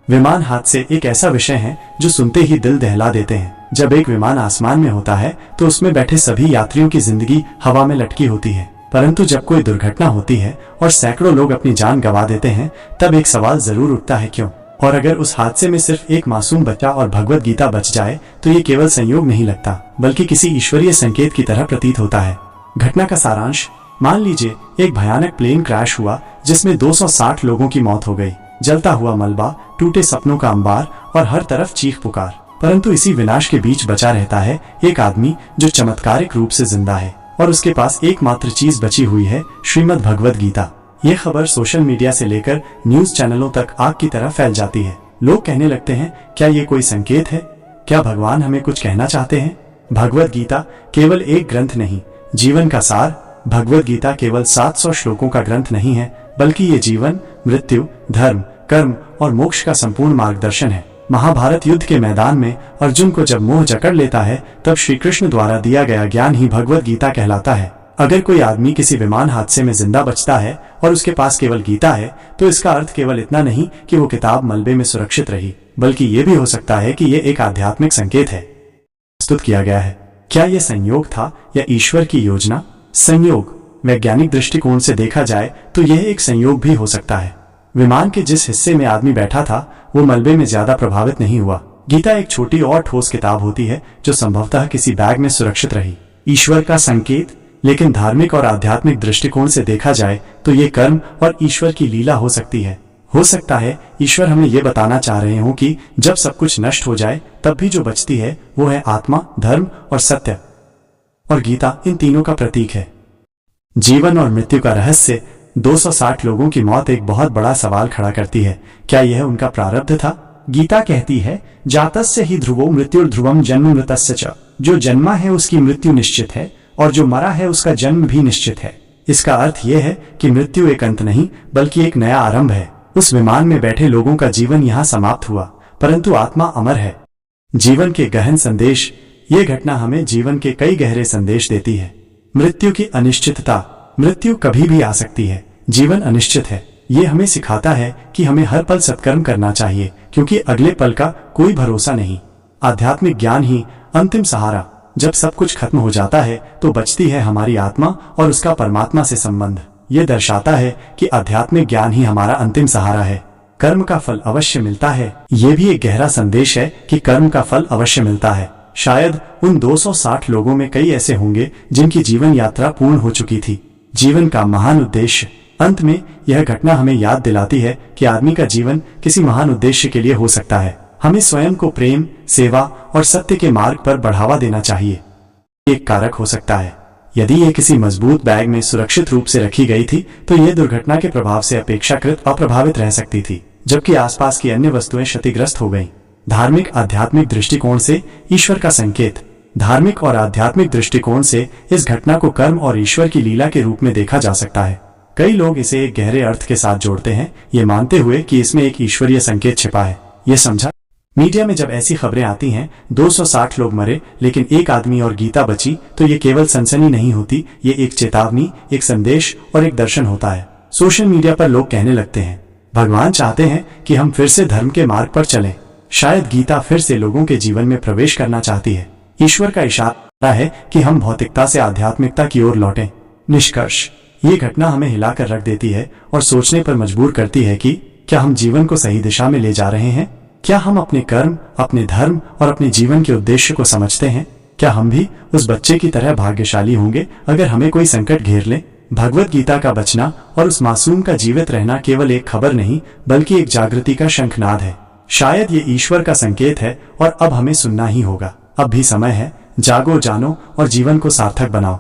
विमान हादसे एक ऐसा विषय है जो सुनते ही दिल दहला देते हैं। जब एक विमान आसमान में होता है तो उसमें बैठे सभी यात्रियों की जिंदगी हवा में लटकी होती है। परंतु जब कोई दुर्घटना होती है और सैकड़ों लोग अपनी जान गंवा देते हैं, तब एक सवाल जरूर उठता है, क्यों? और अगर उस हादसे में सिर्फ एक मासूम बच्चा और भगवत गीता बच जाए तो ये केवल संयोग नहीं लगता, बल्कि किसी ईश्वरीय संकेत की तरह प्रतीत होता है। घटना का सारांश, मान लीजिए एक भयानक प्लेन क्रैश हुआ जिसमें 260 लोगों की मौत हो गई। जलता हुआ मलबा, टूटे सपनों का अंबार और हर तरफ चीख पुकार। परंतु इसी विनाश के बीच बचा रहता है एक आदमी जो चमत्कारिक रूप से जिंदा है और उसके पास एकमात्र चीज बची हुई है, श्रीमद् भगवत गीता। ये खबर सोशल मीडिया से लेकर न्यूज चैनलों तक आग की तरह फैल जाती है। लोग कहने लगते हैं, क्या ये कोई संकेत है? क्या भगवान हमें कुछ कहना चाहते हैं? भगवत गीता केवल एक ग्रंथ नहीं, जीवन का सार। भगवत गीता केवल 700 श्लोकों का ग्रंथ नहीं है, बल्कि ये जीवन, मृत्यु, धर्म, कर्म और मोक्ष का संपूर्ण मार्गदर्शन है। महाभारत युद्ध के मैदान में अर्जुन को जब मोह जकड़ लेता है, तब श्री कृष्ण द्वारा दिया गया ज्ञान ही भगवत गीता कहलाता है। अगर कोई आदमी किसी विमान हादसे में जिंदा बचता है और उसके पास केवल गीता है, तो इसका अर्थ केवल इतना नहीं कि वो किताब मलबे में सुरक्षित रही, बल्कि ये भी हो सकता है कि ये एक आध्यात्मिक संकेत है प्रस्तुत किया गया है। क्या ये संयोग था या ईश्वर की योजना? संयोग, वैज्ञानिक दृष्टिकोण से देखा जाए तो यह एक संयोग भी हो सकता है। विमान के जिस हिस्से में आदमी बैठा था वो मलबे में ज्यादा प्रभावित नहीं हुआ। गीता एक छोटी और ठोस किताब होती है जो संभवतः किसी बैग में सुरक्षित रही। ईश्वर का संकेत, लेकिन धार्मिक और आध्यात्मिक दृष्टिकोण से देखा जाए तो ये कर्म और ईश्वर की लीला हो सकती है। हो सकता है ईश्वर हमें ये बताना चाह रहे हो कि जब सब कुछ नष्ट हो जाए तब भी जो बचती है वो है आत्मा, धर्म और सत्य। और गीता इन तीनों का प्रतीक है। जीवन और मृत्यु का रहस्य। 260 लोगों की मौत एक बहुत बड़ा सवाल खड़ा करती है। क्या यह उनका प्रारब्ध था? गीता कहती है, जातस्य ही ध्रुवो मृत्युर्ध्रुवम जन्म मृतस्य च। जो जन्मा है उसकी मृत्यु निश्चित है और जो मरा है उसका जन्म भी निश्चित है। इसका अर्थ यह है कि मृत्यु एक अंत नहीं, बल्कि एक नया आरंभ है। उस विमान में बैठे लोगों का जीवन यहाँ समाप्त हुआ, परंतु आत्मा अमर है। जीवन के गहन संदेश। ये घटना हमें जीवन के कई गहरे संदेश देती है। मृत्यु की अनिश्चितता। मृत्यु कभी भी आ सकती है, जीवन अनिश्चित है। ये हमें सिखाता है कि हमें हर पल सत्कर्म करना चाहिए, क्योंकि अगले पल का कोई भरोसा नहीं। आध्यात्मिक ज्ञान ही अंतिम सहारा। जब सब कुछ खत्म हो जाता है तो बचती है हमारी आत्मा और उसका परमात्मा से संबंध। ये दर्शाता है कि आध्यात्मिक ज्ञान ही हमारा अंतिम सहारा है। कर्म का फल अवश्य मिलता है। ये भी एक गहरा संदेश है कि कर्म का फल अवश्य मिलता है। शायद उन 260 लोगों में कई ऐसे होंगे जिनकी जीवन यात्रा पूर्ण हो चुकी थी। जीवन का महान उद्देश्य। अंत में यह घटना हमें याद दिलाती है कि आदमी का जीवन किसी महान उद्देश्य के लिए हो सकता है। हमें स्वयं को प्रेम, सेवा और सत्य के मार्ग पर बढ़ावा देना चाहिए। एक कारक हो सकता है। यदि यह किसी मजबूत बैग में सुरक्षित रूप से रखी गई थी तो यह दुर्घटना के प्रभाव से अपेक्षाकृत अप्रभावित रह सकती थी, जबकि आसपास की अन्य वस्तुएं क्षतिग्रस्त हो गईं। धार्मिक आध्यात्मिक दृष्टिकोण से ईश्वर का संकेत। धार्मिक और आध्यात्मिक दृष्टिकोण से इस घटना को कर्म और ईश्वर की लीला के रूप में देखा जा सकता है। कई लोग इसे एक गहरे अर्थ के साथ जोड़ते हैं, ये मानते हुए कि इसमें एक ईश्वरीय संकेत छिपा है। ये समझा? मीडिया में जब ऐसी खबरें आती हैं, 260 लोग मरे लेकिन एक आदमी और गीता बची, तो ये केवल सनसनी नहीं होती, ये एक चेतावनी, एक संदेश और एक दर्शन होता है। सोशल मीडिया पर लोग कहने लगते हैं, भगवान चाहते हैं कि हम फिर से धर्म के मार्ग पर चलें। शायद गीता फिर से लोगों के जीवन में प्रवेश करना चाहती है। ईश्वर का इशारा है कि हम भौतिकता से आध्यात्मिकता की ओर लौटें। निष्कर्ष, ये घटना हमें हिलाकर रख देती है और सोचने पर मजबूर करती है कि क्या हम जीवन को सही दिशा में ले जा रहे हैं? क्या हम अपने कर्म, अपने धर्म और अपने जीवन के उद्देश्य को समझते हैं? क्या हम भी उस बच्चे की तरह भाग्यशाली होंगे अगर हमें कोई संकट घेर ले? भगवत गीता का बचना और उस मासूम का जीवित रहना केवल एक खबर नहीं, बल्कि एक जागृति का शंखनाद है। शायद ये ईश्वर का संकेत है और अब हमें सुनना ही होगा। अब भी समय है, जागो, जानो और जीवन को सार्थक बनाओ।